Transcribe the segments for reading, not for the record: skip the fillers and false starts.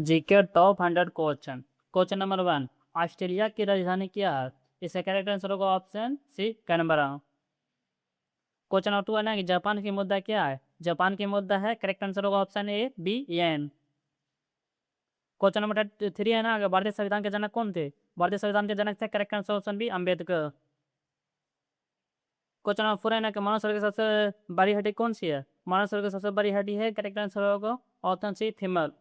GK top 100 क्वेश्चन। Question number 1, Australia की राजधानी क्या है? इसका करेक्ट आंसर होगा option C, Canberra. Question number 2 है ना कि जापान की मुद्रा क्या है? जापान की मुद्रा है, करेक्ट आंसर होगा option A, B, yen. Question number 3 है ना कि भारतीय संविधान के जनक कौन थे? भारतीय संविधान के जनक थे, correct answer option B, Ambedkar. Question number 4 है ना कि मानव शरीर की सबसे बड़ी हड्डी कौन सी है? मानव शरीर की सबसे बड़ी हड्डी है, करेक्ट आंसर होगा option C, femur.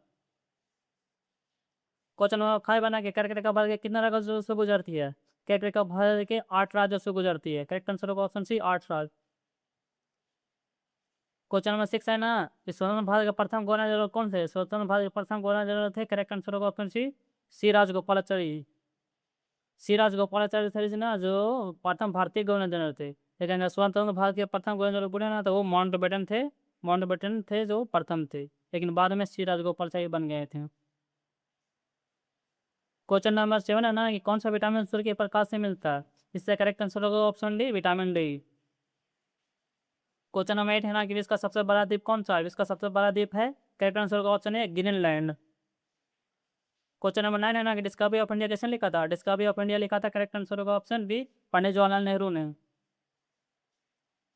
Question number 5 बना के कर्क भारत के कितने राज्यों से गुजरती है? कर्क भारत के 8 राज्यों से गुजरती है, करेक्ट आंसर होगा ऑप्शन सी, 8 राज्य। क्वेश्चन नंबर 6 है ना कि स्वतंत्र भारत के प्रथम गवर्नर जनरल कौन थे? स्वतंत्र भारत के प्रथम गवर्नर जनरल थे, करेक्ट आंसर होगा ऑप्शन सी, सी राजगोपालाचारी। सी राजगोपालाचारी थे ना जो प्रथम भारतीय गवर्नर जनरल थे। लेकिन अगर स्वतंत्र भारत के प्रथम गवर्नर जनरल बोले ना तो वो माउंटबेटन थे। माउंटबेटन थे जो प्रथम थे, लेकिन बाद में सी राजगोपालाचारी बन गए थे। क्वेश्चन नंबर 7 है ना कि कौन सा विटामिन सूर्य के प्रकाश से मिलता है? इससे करेक्ट आंसर होगा option D, vitamin D. Question number 8 है ना कि विश्व का सबसे बड़ा द्वीप कौन सा है? विश्व का सबसे बड़ा द्वीप है, करेक्ट आंसर होगा ऑप्शन ए, ग्रीनलैंड। क्वेश्चन नंबर 9 है ना कि डिस्कवरी ऑफ इंडिया किसने लिखा था? डिस्कवरी ऑफ इंडिया लिखा था, करेक्ट आंसर होगा ऑप्शन बी, पंडित जवाहरलाल नेहरू ने।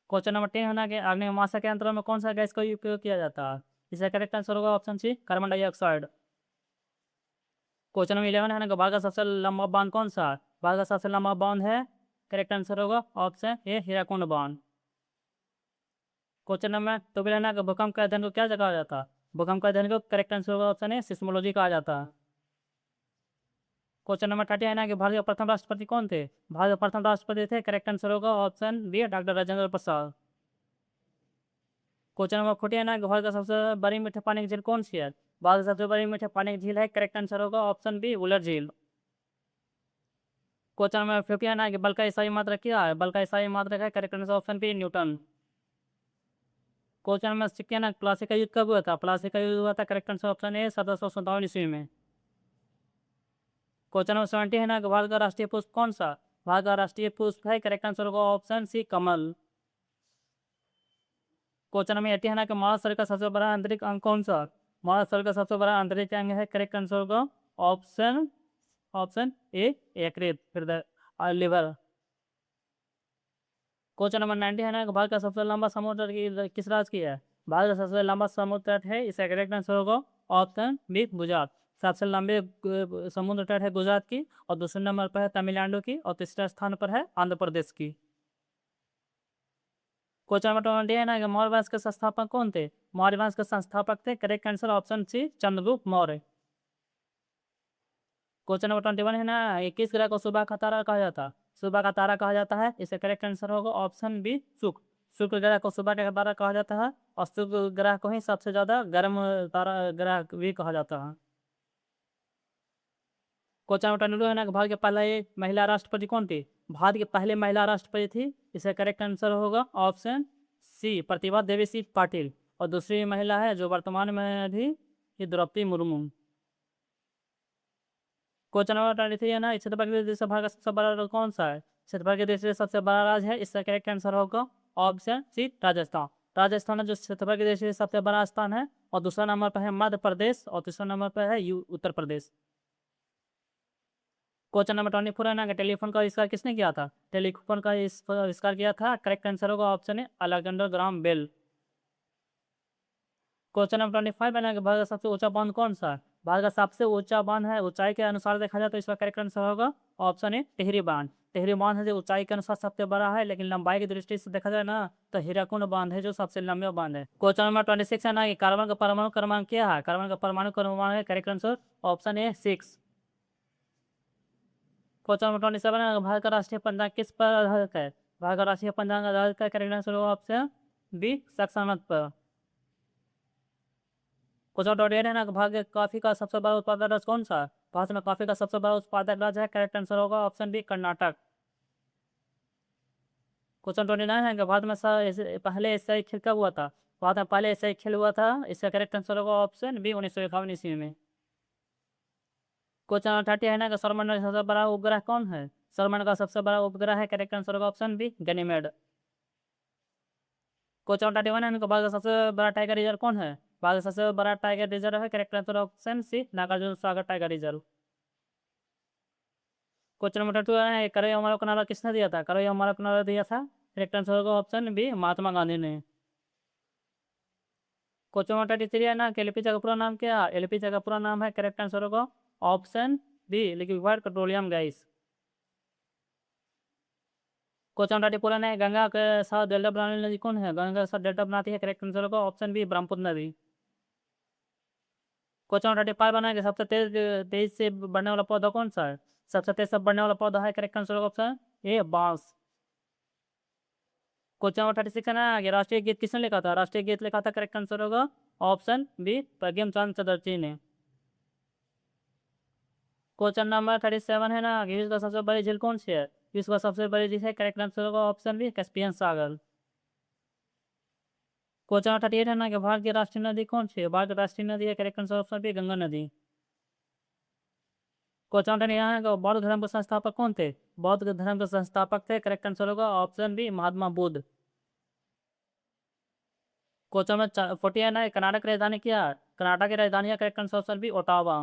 क्वेश्चन नंबर 10 है ना कि अग्नि महासागर के अंतराल में कौन सा गैस का उपयोग किया जाता है? इसका करेक्ट आंसर होगा option C, carbon dioxide. Question number 11 है ना कि भारत का सबसे लंबा बांध कौन सा है? भारत का सबसे लंबा बांध है, करेक्ट आंसर होगा ऑप्शन ए, हीराकुंड बांध। क्वेश्चन नंबर 12 है ना कि भूकंप के अध्ययन को क्या कहा जाता है? भूकंप के अध्ययन को करेक्ट आंसर होगा ऑप्शन ए, सिस्मोलॉजी कहा जाता है। क्वेश्चन नंबर 30 है ना कि भारत के प्रथम राष्ट्रपति कौन थे? भारत के प्रथम राष्ट्रपति थे, करेक्ट आंसर होगा option B, doctor Rajendra Prasad. Question number 40 है ना कि भारत का सबसे बड़ी मीठे पानी की झील कौन सी है? भारत की सबसे बड़ी मीठे पानी की झील है, करेक्ट आंसर होगा ऑप्शन बी, उलर झील। क्वेश्चन नंबर 50 है ना कि बल का ईसाई मात्रा क्या है? बल का ईसाई मात्रा है, correct answer option B, Newton. Question number 60 है ना, प्लासी का युद्ध कब हुआ था? प्लासी का युद्ध हुआ था, करेक्ट आंसर ऑप्शन ए, 1757 ईस्वी में। क्वेश्चन नंबर 70 है ना कि भारत का राष्ट्रीय पुष्प कौन सा? भारत का राष्ट्रीय पुष्प है, करेक्ट आंसर होगा ऑप्शन सी, कमल। क्वेश्चन नंबर 80 है ना कि मानव शरीर का सबसे बड़ा आंतरिक अंग कौन सा? मानव शरीर का सबसे बड़ा आंतरिक अंग है, करेक्ट आंसर होगा ऑप्शन ऑप्शन ए, यकृत, हृदय और लिवर। क्वेश्चन नंबर 90 है ना कि भारत का सबसे लंबा समुद्र किस राज्य की है? भारत का सबसे लंबा समुद्र तट है, इसका करेक्ट आंसर होगा ऑप्शन बी, गुजरात। सबसे लंबे समुद्र तट है गुजरात की, और दूसरे नंबर पर है तमिलनाडु की, और तीसरे स्थान पर है आंध्र प्रदेश की। क्वेश्चन नंबर 20 है ना कि मौर्य वंश के संस्थापक कौन थे? मौर्य वंश के संस्थापक थे, correct answer option C, Chandragupta Maurya. Question number 21 है ना, ये किस ग्रह को सुबह का तारा कहा जाता है? सुबह का तारा कहा जाता है, इसका करेक्ट आंसर होगा ऑप्शन बी, शुक्र। शुक्र ग्रह को सुबह का तारा कहा जाता है, और शुक्र ग्रह को ही सबसे ज्यादा गर्म तारा ग्रह भी कहा जाता है। क्वेश्चन नंबर 22 है ना कि भारत के पहले महिला राष्ट्रपति कौन थी? भारत के पहले महिला राष्ट्रपति थी, इसका करेक्ट आंसर होगा ऑप्शन सी, प्रतिभा देवी सिंह पाटिल। और दूसरी महिला है जो वर्तमान में थी, ये द्रौपदी मुर्मू। क्वेश्चन नंबर 23 है ना, क्षेत्रफल के देश भारत का सबसे बड़ा राज्य कौन सा है? क्षेत्रफल के देश में सबसे बड़ा राज्य है, इसका करेक्ट आंसर होगा ऑप्शन सी, राजस्थान। राजस्थान है जो क्षेत्रफल के देश में सबसे बड़ा स्थान है, और दूसरा नंबर पर है मध्य प्रदेश, और तीसरा नंबर पर है उत्तर प्रदेश। क्वेश्चन नंबर 24 है ना कि टेलीफोन का आविष्कार किसने किया था? टेलीफोन का आविष्कार किया था, करेक्ट आंसर होगा option A, Alexander Graham Bell. Question number 25 है ना कि भारत का सबसे ऊंचा बांध कौन सा है? भारत का सबसे ऊंचा बांध है, ऊंचाई के अनुसार देखा जाए तो इसका करेक्ट आंसर होगा ऑप्शन ए, टिहरी बांध। टिहरी बांध है जो ऊंचाई के अनुसार सबसे बड़ा है, लेकिन लंबाई की दृष्टि से देखा जाए ना तो हीराकुंड बांध है जो सबसे लंबा बांध है। क्वेश्चन नंबर 26 है ना कि कार्बन का परमाणु क्रमांक क्या है? कार्बन का परमाणु क्रमांक है, करेक्ट आंसर ऑप्शन ए, 6। क्वेश्चन नंबर 27 है भारत का राष्ट्रीय पंचांग किस पर आधारित है? भारत का राष्ट्रीय पंचांग आधारित का करेक्ट आंसर होगा ऑप्शन बी, सक्सेना पर। क्वेश्चन नंबर 28 है ना कि भारत के कॉफी का सबसे बड़ा उत्पादक राज्य कौन सा है? भारत में कॉफी का सबसे बड़ा उत्पादक राज्य है, करेक्ट आंसर होगा ऑप्शन बी, कर्नाटक। क्वेश्चन 29 है कि भारत में पहले एशियाई खेल कब हुआ था? भारत में पहले एशियाई खेल हुआ था, इसका करेक्ट आंसर होगा ऑप्शन बी, 1951 ईस्वी में। क्वेश्चन नंबर 30 है ना कि सौरमंडल का सबसे बड़ा उपग्रह कौन है? सौरमंडल का सबसे बड़ा उपग्रह है, करेक्ट आंसर होगा ऑप्शन बी, गनीमेड। क्वेश्चन नंबर 31 है ना कि भारत का सबसे बड़ा टाइगर रिजर्व कौन है? भारत का सबसे बड़ा टाइगर रिजर्व है, correct answer option C Nagarjuna Sagar tiger reserve. Question number 2 है, करई अमर का नारा किसने दिया था? करई अमर का नारा दिया था, करेक्ट आंसर होगा ऑप्शन बी महात्मा गांधी ने। क्वेश्चन नंबर 33 है ना कि एलपीजी का पूरा नाम क्या है? एलपीजी का पूरा नाम है, करेक्ट आंसर होगा option B liquefied petroleum gas. Question number 34 है, गंगा के साथ डेल्टा बनाने वाली नदी कौन है? गंगा के साथ डेल्टा बनाती है, करेक्ट आंसर होगा ऑप्शन बी ब्रह्मपुत्र नदी। क्वेश्चन नंबर 35 बना कि सबसे तेज तेज से बढ़ने वाला पौधा कौन सा है? सबसे तेज से बढ़ने वाला पौधा है, करेक्ट आंसर होगा ऑप्शन ए बांस। क्वेश्चन नंबर 36 है ना कि राष्ट्रीय गीत किसने लिखा था? राष्ट्रीय गीत लिखा था, करेक्ट आंसर होगा ऑप्शन बी बंकिम चटर्जी ने। क्वेश्चन नंबर 37 है ना कि विश्व का सबसे बड़ी झील कौन सी है? विश्व का सबसे बड़ी झील है, करेक्ट आंसर होगा ऑप्शन बी कैस्पियन सागर। क्वेश्चन नंबर 38 है ना कि भारत की राष्ट्रीय नदी कौन सी है? भारत की राष्ट्रीय नदी है, correct answer option B Ganga नदी। क्वेश्चन नंबर 39 है कि बौद्ध धर्म के संस्थापक कौन थे? बौद्ध धर्म के संस्थापक थे, करेक्ट आंसर होगा option B Mahatma Buddha. Question number 40 है ना कर्नाटक की राजधानी क्या है? कर्नाटक की राजधानी है, correct answer option B Ottawa.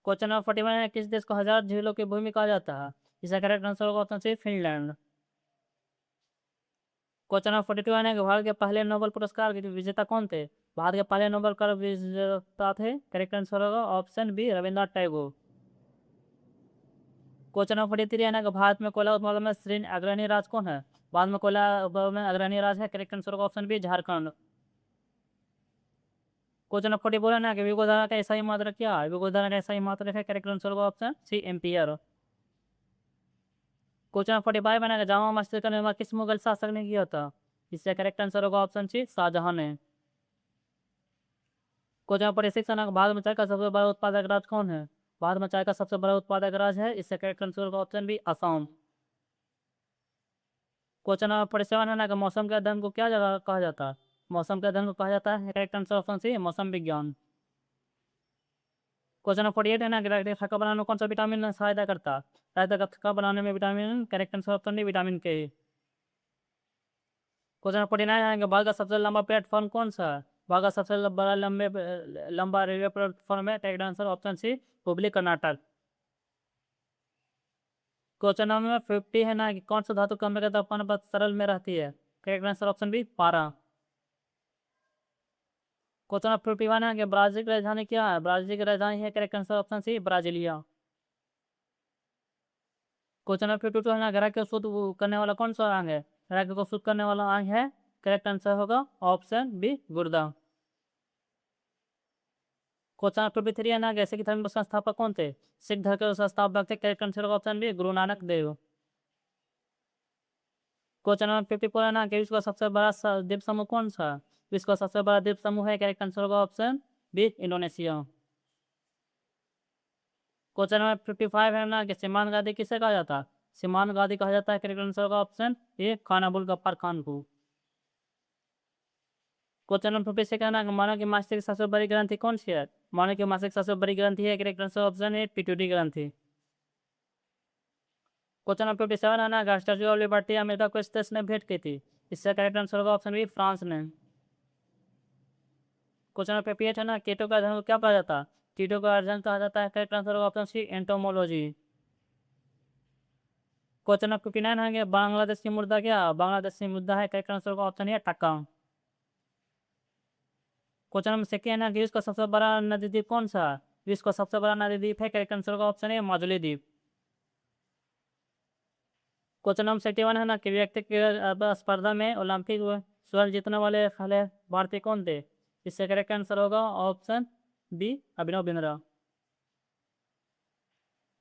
Question number 41 है, किस देश को हजार झीलों की भूमि कहा जाता है? इसका करेक्ट आंसर होगा option C Finland. Question number 42 है कि भारत के पहले नोबेल पुरस्कार के विजेता कौन थे? भारत के पहले नोबेल का विजेता थे, करेक्ट आंसर होगा option B Rabindranath Tagore. Question number 43 है ना कि भारत में कोयला उत्पादन में श्रेणी अग्रणी राज्य कौन है? भारत में कोयला उत्पादन में अग्रणी राज्य है, करेक्ट आंसर होगा option B Jharkhand. Question number 44 है ना कि विगोधारा का ऐसा ही मात्रक क्या है? विगोधारा का ऐसा ही मात्रक है, करेक्ट आंसर होगा option C ampere. Question number 45 है ना कि जामा मस्जिद का निर्माण किस मुगल शासक ने किया था? इसका करेक्ट आंसर होगा ऑप्शन सी शाहजहां ने। क्वेश्चन नंबर 46 है ना कि भारत में चाय का सबसे बड़ा उत्पादक राज्य कौन है? भारत में चाय का सबसे बड़ा उत्पादक राज्य है, इसका करेक्ट आंसर होगा option B Assam. Question number 47 है ना कि मौसम के अध्ययन को क्या जगह कहा जाता है? मौसम के अध्ययन को कहा जाता है, करेक्ट आंसर ऑप्शन सी मौसम विज्ञान। क्वेश्चन नंबर 48 है ना कि डायरेक्ट थक्का बनाने में कौन सा विटामिन सहायता करता है? डायरेक्ट थक्का बनाने में vitamin, correct answer option D vitamin के। क्वेश्चन नंबर 49 है कि भारत का सबसे लंबा प्लेटफॉर्म कौन सा है? भारत का सबसे बड़ा लंबा रेलवे प्लेटफॉर्म है, correct answer option C Hubli Karnataka. Question number 50 है ना कि कौन सा धातु कम के तापमान पर तरल में रहती है? करेक्ट आंसर ऑप्शन बी पारा। क्वेश्चन नंबर 51 है कि ब्राजील की राजधानी क्या है? ब्राजील की राजधानी है, correct answer option C Brasilia. Question number 52 है ना ग्राहक को शुद्ध करने वाला कौन सा अंग है? ग्राहक को शुद्ध करने वाला अंग है, करेक्ट आंसर होगा ऑप्शन बी गुर्दा। क्वेश्चन नंबर 53 है ना कि सिख धर्म के संस्थापक कौन थे? सिख धर्म के संस्थापक थे, करेक्ट आंसर होगा option B Guru Nanak Dev. Question number 54 है ना कि विश्व का सबसे बड़ा द्वीप समूह कौन सा है? विश्व का सबसे बड़ा द्वीप समूह है, करेक्ट आंसर होगा option B Indonesia. Question number 55 है ना कि सीमान गादी किसे कहा जाता है? सीमान गादी कहा जाता है, करेक्ट आंसर होगा ऑप्शन ए खान अबुल गफ्फार खान को। क्वेश्चन नंबर 56 है ना कि मानव की मानसिक सबसे बड़ी ग्रंथि कौन सी है? मानव की मानसिक सबसे बड़ी ग्रंथि है, correct answer option A pituitary ग्रंथि। क्वेश्चन नंबर 57 है ना कि स्टैच्यू ऑफ लिबर्टी अमेरिका को किस देश ने भेंट की थी? इसका करेक्ट आंसर होगा ऑप्शन बी फ्रांस ने। क्वेश्चन नंबर 58 है ना कीटों का अध्ययन को क्या कहा जाता है? कीटों का अध्ययन कहा जाता है, करेक्ट आंसर होगा option C entomology. Question number 59 है कि बांग्लादेश की मुद्रा क्या है? बांग्लादेश की मुद्रा है, करेक्ट आंसर होगा ऑप्शन ए टक्का। क्वेश्चन नंबर 60 है ना कि विश्व का सबसे बड़ा नदी द्वीप कौन सा है? विश्व का सबसे बड़ा नदी द्वीप है, करेक्ट आंसर होगा ऑप्शन ए माजुली द्वीप। क्वेश्चन नंबर 61 है ना कि व्यक्तिगत स्पर्धा में ओलंपिक स्वर्ण जीतने वाले पहले भारतीय कौन थे? इससे करेक्ट आंसर होगा option B Abhinav Bindra.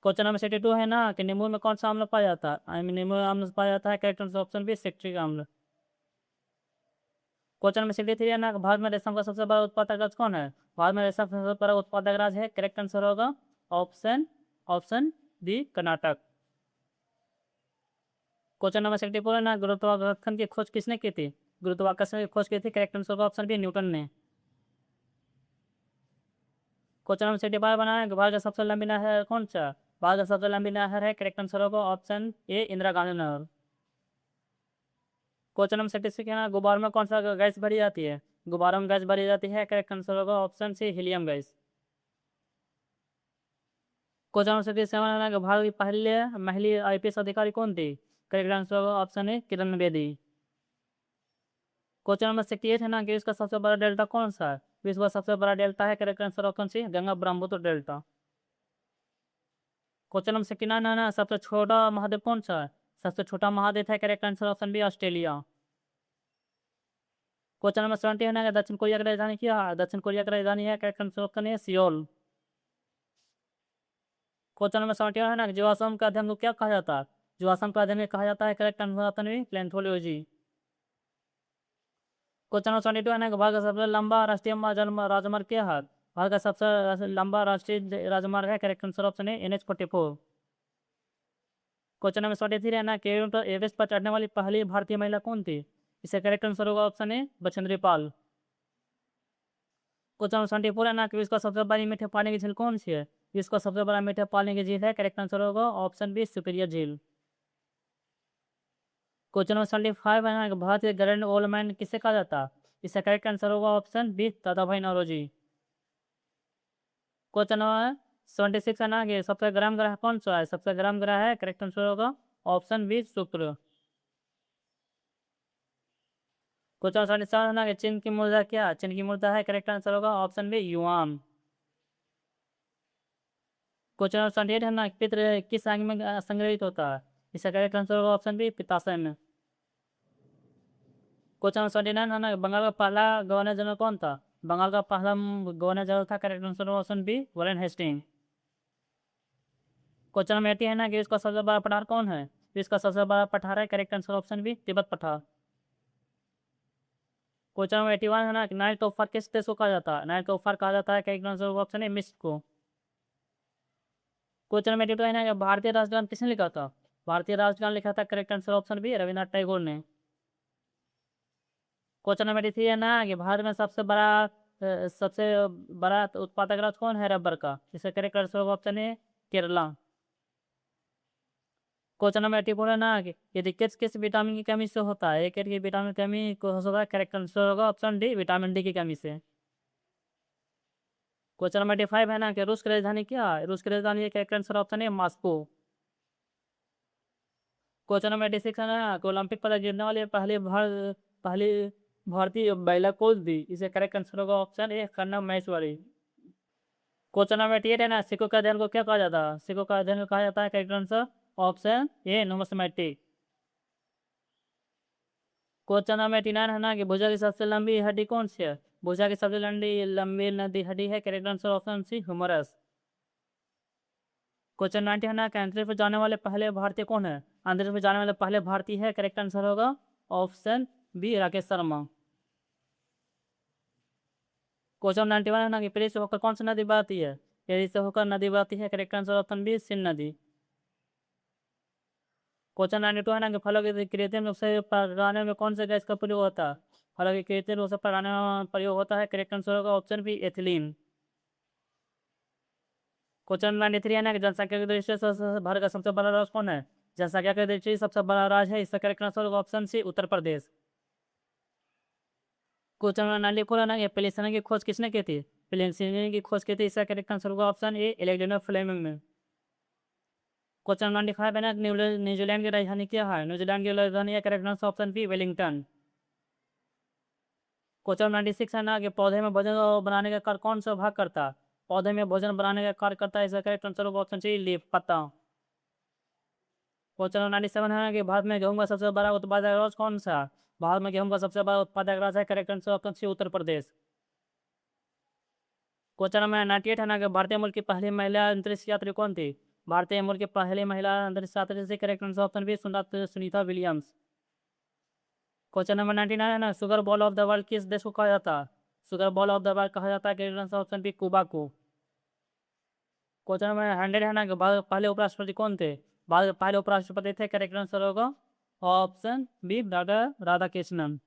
Question number 62 है ना कि नींबू में कौन सा अम्ल पाया जाता है? नींबू में अम्ल पाया जाता है, correct answer option B citric अम्ल। क्वेश्चन नंबर 63 है ना कि भारत में रेशम का सबसे बड़ा उत्पादक राज्य कौन है? भारत में रेशम का सबसे बड़ा उत्पादक राज्य है, करेक्ट आंसर होगा option option D Karnataka. Question number 64 है ना गुरुत्वाकर्षण की खोज किसने की थी? गुरुत्वाकर्षण की खोज की थी, करेक्ट आंसर होगा ऑप्शन बी न्यूटन ने। क्वेश्चन नंबर 65 बना है कि भारत का सबसे लंबी नहर कौन सा है? भारत का सबसे लंबी नहर है, करेक्ट आंसर होगा ऑप्शन ए इंदिरा गांधी नहर। क्वेश्चन नंबर 66 है ना गुब्बारों में कौन सा गैस भरी जाती है? गुब्बारों में गैस भरी जाती है, करेक्ट आंसर होगा option C helium gas. Question number 67 है ना कि भारत की पहली महिला आईपीएस अधिकारी कौन थी? करेक्ट आंसर होगा ऑप्शन ए किरण बेदी। क्वेश्चन नंबर 68 है ना कि इसका सबसे बड़ा डेल्टा कौन सा है? विश्व का सबसे बड़ा डेल्टा है, correct answer option C Ganga Brahmaputra delta. Question number 69 है ना सबसे छोटा महाद्वीप कौन सा है? सबसे छोटा महाद्वीप है, correct answer option B Australia. Question number 70 है ना कि दक्षिण कोरिया की राजधानी क्या है? दक्षिण कोरिया की राजधानी है, करेक्ट आंसर ऑप्शन ए सियोल। क्वेश्चन नंबर 71 है ना कि जीवाश्म का अध्ययन को क्या कहा जाता है? जीवाश्म का अध्ययन कहा जाता है, correct answer option B plantology. Question number 72 है ना कि भारत का सबसे लंबा राष्ट्रीय राजमार्ग क्या है? भारत का सबसे लंबा राष्ट्रीय राजमार्ग है, करेक्ट आंसर ऑप्शन ए NH44। क्वेश्चन नंबर 73 है ना कि एवरेस्ट पर चढ़ने वाली पहली भारतीय महिला कौन थी? इसका करेक्ट आंसर होगा ऑप्शन ए बछेंद्री पाल। क्वेश्चन नंबर 74 है ना कि विश्व का सबसे बड़ी मीठे पानी की झील कौन सी है? विश्व का सबसे बड़ा मीठे पानी की झील है, करेक्ट आंसर होगा ऑप्शन बी सुपीरियर झील। क्वेश्चन नंबर 75 है ना कि भारत के ग्रैंड ओल्ड मैन किसे कहा जाता है? इसका करेक्ट आंसर होगा option B Dadabhai Naoroji. Question number 76 है ना कि सबसे गर्म ग्रह कौन सा है? सबसे गर्म ग्रह है, करेक्ट आंसर होगा ऑप्शन बी शुक्र। क्वेश्चन 77 है ना कि चीन की मुद्रा क्या है? चीन की मुद्रा है, करेक्ट आंसर होगा option B yuan. Question number 78 है ना कि पितृ किस अंग में संग्रहित होता है? इसका करेक्ट आंसर होगा ऑप्शन बी पित्ताशय में। क्वेश्चन नंबर 79 है ना कि बंगाल का पहला गवर्नर जनरल कौन था? बंगाल का पहला गवर्नर जनरल था, करेक्ट आंसर होगा option B Warren Hastings. Question number 80 है ना कि इसका सबसे बड़ा पठार कौन है? इसका सबसे बड़ा पठार है, correct answer option B Tibet पठार। क्वेश्चन नंबर 81 है ना कि नाइल तोहफा किस देश को कहा जाता है? नाइल तोहफा कहा जाता है, करेक्ट आंसर होगा ऑप्शन ए मिस्र को। क्वेश्चन नंबर 82 है ना कि भारतीय राष्ट्रगान किसने लिखा था? भारतीय राष्ट्रगान लिखा था, correct answer option B Rabindranath Tagore ने। क्वेश्चन नंबर 83 है ना कि भारत में सबसे बड़ा उत्पादक राज्य कौन है रबर का? इसका करेक्ट आंसर होगा ऑप्शन ए केरला। क्वेश्चन नंबर 84 है ना कि यदि किस किस विटामिन की कमी से होता है? एक की विटामिन की कमी को हो सकता है, करेक्ट आंसर होगा ऑप्शन डी विटामिन डी की कमी से। क्वेश्चन नंबर 85 है ना कि रूस की राजधानी क्या है? रूस की राजधानी करेक्ट आंसर ऑप्शन ए मॉस्को। क्वेश्चन नंबर 86 है ना कि ओलंपिक पदक जीतने वाली पहली भारतीय महिला कौन थी? इसे करेक्ट आंसर होगा ऑप्शन ए खन्ना महेश्वरी। क्वेश्चन नंबर 88 है ना सिक्कों के अध्ययन को क्या कहा जाता है? सिक्कों का अध्ययन को कहा जाता है, correct answer option A numismatic. Question number 89 है ना कि भुजा की सबसे लंबी हड्डी कौन सी है? भुजा की सबसे लंबी लंबी नदी हड्डी है, correct answer option C humerus. Question 90 है ना कि अंतरिक्ष में जाने वाले पहले भारतीय कौन है? अंतरिक्ष में जाने वाले पहले भारतीय है, करेक्ट आंसर होगा option B Rakesh Sharma. Question 91 है ना कि पेरिस से होकर कौन सी नदी बहती है? पेरिस से होकर नदी बहती है, correct answer option B Sindh नदी। क्वेश्चन 92 है ना कि फलों के कृत्रिम रूप से पकाने में कौन से गैस का प्रयोग होता है? फलों के कृत्रिम रूप से पकाने में प्रयोग होता है, करेक्ट आंसर होगा ऑप्शन बी एथिलीन। क्वेश्चन 93 है ना कि जनसंख्या की दृष्टि से भारत का सबसे बड़ा राज्य कौन है? जनसंख्या की दृष्टि से सबसे बड़ा राज्य है, इसका करेक्ट आंसर होगा ऑप्शन सी उत्तर प्रदेश। क्वेश्चन 94 है ना कि पेनिसिलिन की खोज किसने की थी? पेनिसिलिन की खोज की थी, इसका करेक्ट आंसर होगा ऑप्शन ए अलेक्जेंडर फ्लेमिंग ने। क्वेश्चन 95 है ना कि न्यूजीलैंड की राजधानी क्या है? न्यूजीलैंड की राजधानी है, correct answer option B Wellington. Question 96 है ना कि पौधे में भोजन बनाने का कार्य कौन सा भाग करता है? पौधे में भोजन बनाने का कार्य करता है, इसका करेक्ट आंसर होगा ऑप्शन सी लीफ पत्ता। क्वेश्चन 97 है ना कि भारत में गेहूं का सबसे बड़ा उत्पादक राज्य कौन सा है? भारत में गेहूं का सबसे बड़ा उत्पादक राज्य है, करेक्ट आंसर ऑप्शन सी उत्तर प्रदेश। क्वेश्चन नंबर 98 है ना कि भारतीय मूल की पहली महिला अंतरिक्ष यात्री कौन थी? भारतीय मूल की पहली महिला अंतरिक्ष यात्री से, correct answer option B Sunita Williams. Question number 99 है ना sugar bowl of the world किस देश को कहा जाता है? Sugar bowl of the world कहा जाता है, correct answer option B Cuba को। क्वेश्चन नंबर 100 है ना कि भारत के पहले उपराष्ट्रपति कौन थे? भारत के पहले उपराष्ट्रपति थे, करेक्ट आंसर होगा ऑप्शन बी डॉक्टर राधाकृष्णन।